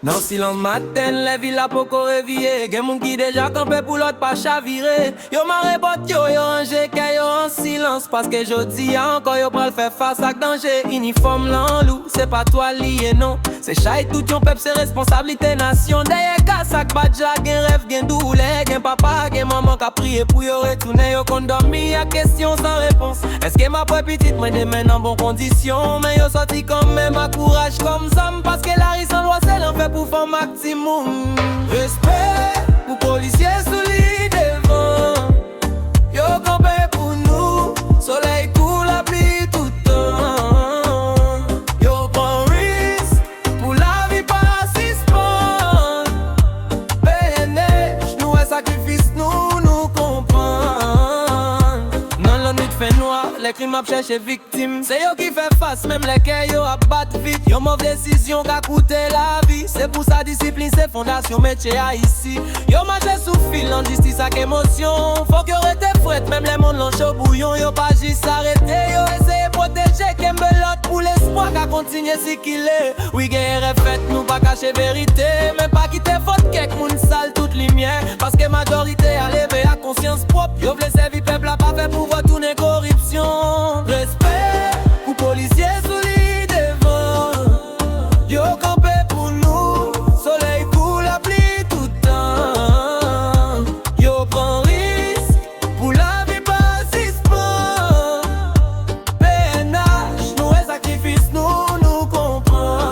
Nan silence matin, les villas poko réveillé. Gen moun qui déjà campé pour l'autre pas chaviré. Yo marre bot yo rangé kay yo en silence. Parce que jodi encore yo pral faire face à danger. Uniforme l'enlou, c'est pas toi lié non. C'est chay tout yon peuple, c'est responsabilité nation. Derrière kasak badja, gen rêve, gen douleur. Gen papa, gen maman qui a prié pour yo retourner. Yo kon dormi à question sans réponse. Est-ce que ma petite moi demain en bonne condition? Mais yo sorti quand même à courage comme ça. Parce que la rue sans loi c'est l'enfer pour faire maximum. Respect pour policiers solides devant. Yo campé pour nous. Soleil coule, la pluie tout le temps. Yo prend risque pour la vie pas suspendre. PNH, nous un sacrifice, nous comprendre. Non, la nuit fait noir, les crimes a cherché victime. C'est yo qui fait face, même les kay yo a battre vite. Yo mauvaise décision qui a coûté la vie. C'est pour sa discipline, c'est fondation métier à ici. Yo marché sous fil, en justice avec émotion. Faut que yo rete fouette, même les mondes l'ont chaud bouillon. Yo pas juste arrêté, yo essaye protéger Kembelote pour l'espoir qu'a continuer si qu'il est. Oui, guerre est faite, nous pas cacher vérité. Mais pas quitter faute quelque moun sale toute lumière. Parce que majorité a levé à conscience propre. Yo vle servi peuple a pas fait pour retourner corruption. Respect pour policiers solides devant. Yo campé pour nous. Soleil coule, la pluie tout le temps. Yo prend risque pour la vie pas suspend. PNH, nous un sacrifice, nous comprend.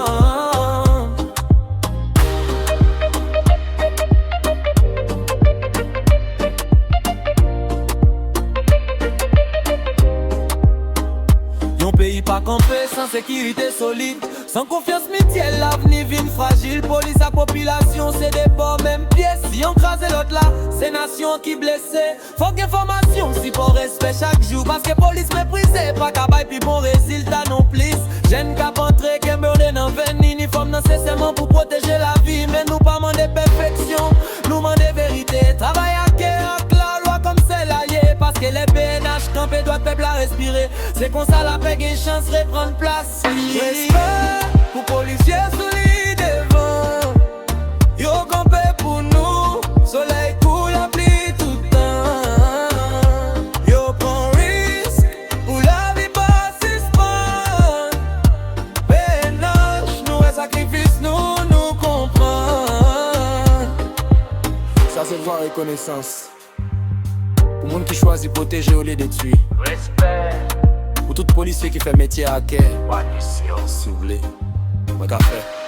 Yon pays pas campé sans sécurité solide. Sans confiance mutuelle, l'avenir vient fragile. Police à population, c'est des bords même pièces. Si on crase l'autre là, c'est nation qui blessée. Faut qu'information, si pour respect chaque jour. Parce que police méprisée, pas qu'à bail puis bon résultat non plus. Jeune cap entré, Kembelote dans 20 uniforme nécessairement pour protéger la vie. Mais nous pas demander perfection, nous demander vérité. Travail à cœur, la loi comme c'est l'allié. Parce que les PNH campés doivent peuple à respirer. C'est qu'on ça la paix une chance de reprendre place. Respect pour policiers solides devant. Yo campé pour nous. Soleil coule, la pluie tout le temps. Yo prend risque pour la vie pas suspend. PNH, nous un sacrifice, nous comprend. Ça c'est voir reconnaissance. Pour monde qui choisit protéger au lieu de tuer. Respect. Pour tout policier qui fait métier à quai. Pas de Si vous voulez, moi qu'a fait.